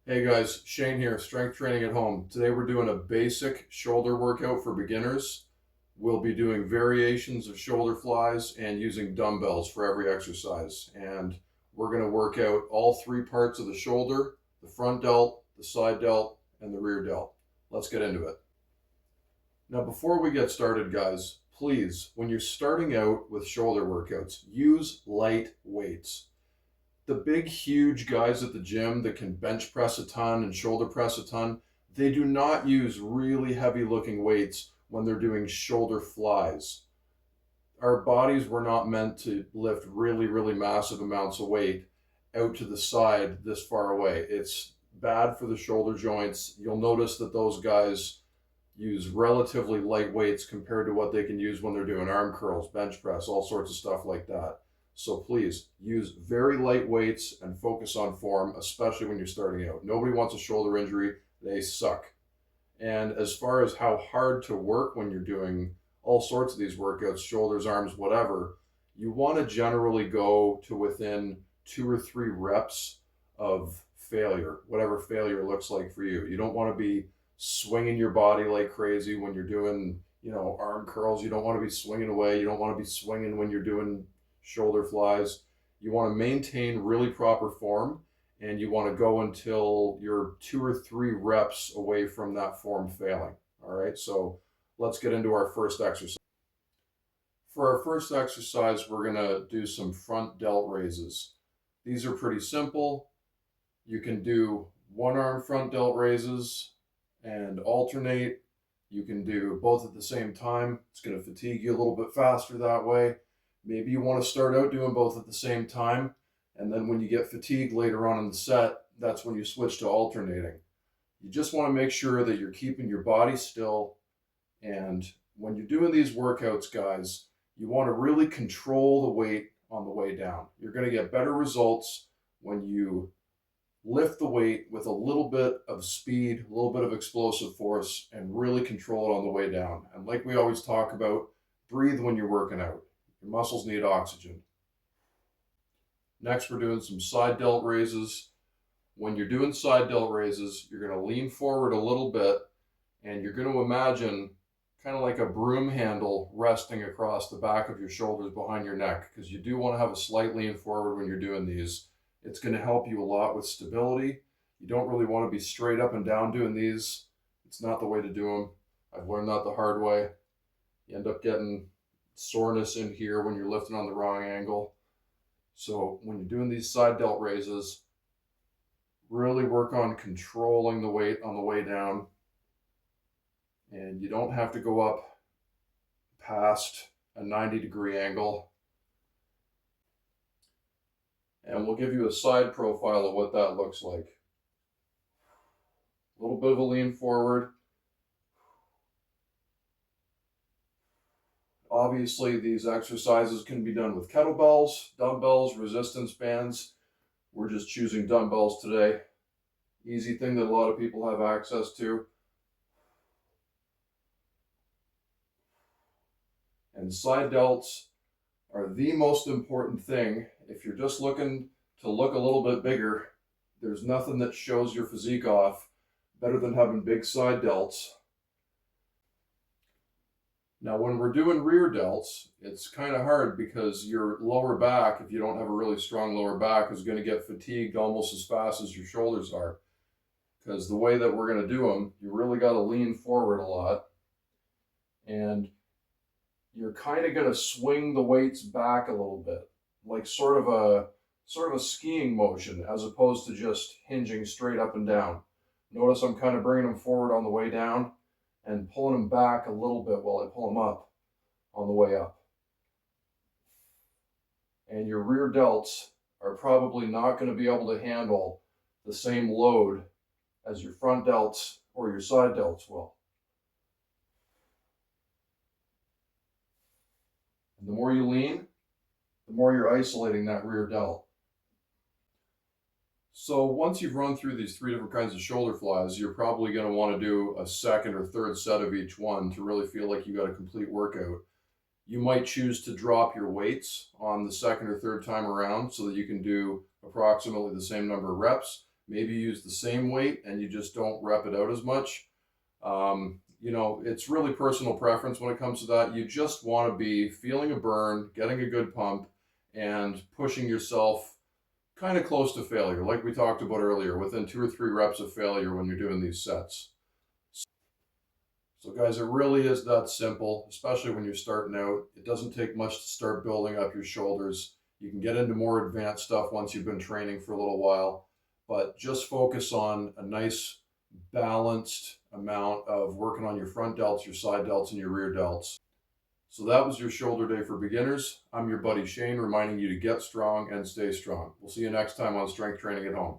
Hey guys, Shane here, Strength Training at Home. Today we're doing a basic shoulder workout for beginners. We'll be doing variations of shoulder flies and using dumbbells for every exercise. And we're going to work out all three parts of the shoulder, the front delt, the side delt, and the rear delt. Let's get into it. Now, before we get started, guys, please, when you're starting out with shoulder workouts, use light weights. The big, huge guys at the gym that can bench press a ton and shoulder press a ton, they do not use really heavy looking weights when they're doing shoulder flies. Our bodies were not meant to lift really, really massive amounts of weight out to the side this far away. It's bad for the shoulder joints. You'll notice that those guys use relatively light weights compared to what they can use when they're doing arm curls, bench press, all sorts of stuff like that. So please use very light weights and focus on form, especially when you're starting out. Nobody wants a shoulder injury, they suck. And as far as how hard to work when you're doing all sorts of these workouts, shoulders, arms, whatever, you want to generally go to within 2 or 3 reps of failure, whatever failure looks like for you. You don't want to be swinging your body like crazy when you're doing, arm curls. You don't want to be swinging away. You don't want to be swinging when you're doing shoulder flies. You want to maintain really proper form and you want to go until you're 2 or 3 reps away from that form failing. All right, so let's get into our first exercise. For our first exercise, we're going to do some front delt raises. These are pretty simple. You can do one arm front delt raises and alternate. You can do both at the same time. It's going to fatigue you a little bit faster that way. Maybe you want to start out doing both at the same time, and then when you get fatigued later on in the set, that's when you switch to alternating. You just want to make sure that you're keeping your body still. And when you're doing these workouts, guys, you want to really control the weight on the way down. You're going to get better results when you lift the weight with a little bit of speed, a little bit of explosive force, and really control it on the way down. And like we always talk about, breathe when you're working out. Your muscles need oxygen. Next, we're doing some side delt raises. When you're doing side delt raises, you're going to lean forward a little bit and you're going to imagine kind of like a broom handle resting across the back of your shoulders behind your neck, because you do want to have a slight lean forward when you're doing these. It's going to help you a lot with stability. You don't really want to be straight up and down doing these. It's not the way to do them. I've learned that the hard way. You end up getting soreness in here when you're lifting on the wrong angle. So when you're doing these side delt raises, really work on controlling the weight on the way down. And you don't have to go up past a 90-degree angle. And we'll give you a side profile of what that looks like. A little bit of a lean forward. Obviously, these exercises can be done with kettlebells, dumbbells, resistance bands. We're just choosing dumbbells today. Easy thing that a lot of people have access to. And side delts are the most important thing. If you're just looking to look a little bit bigger, there's nothing that shows your physique off better than having big side delts. Now, when we're doing rear delts, it's kind of hard because your lower back, if you don't have a really strong lower back, is going to get fatigued almost as fast as your shoulders are. Because the way that we're going to do them, you really got to lean forward a lot. And you're kind of going to swing the weights back a little bit, like sort of a skiing motion, as opposed to just hinging straight up and down. Notice I'm kind of bringing them forward on the way down and pulling them back a little bit while I pull them up on the way up. And your rear delts are probably not going to be able to handle the same load as your front delts or your side delts will. And the more you lean, the more you're isolating that rear delt. So once you've run through these 3 different kinds of shoulder flies, you're probably going to want to do a second or third set of each one to really feel like you got a complete workout. You might choose to drop your weights on the second or third time around so that you can do approximately the same number of reps. maybe use the same weight and you just don't rep it out as much. You know, it's really personal preference when it comes to that. You just want to be feeling a burn, getting a good pump, and pushing yourself kind of close to failure, like we talked about earlier, within 2 or 3 reps of failure when you're doing these sets. So guys, it really is that simple, especially when you're starting out. It doesn't take much to start building up your shoulders. You can get into more advanced stuff once you've been training for a little while, but just focus on a nice balanced amount of working on your front delts, your side delts, and your rear delts. So that was your shoulder day for beginners. I'm your buddy Shane, reminding you to get strong and stay strong. We'll see you next time on Strength Training at Home.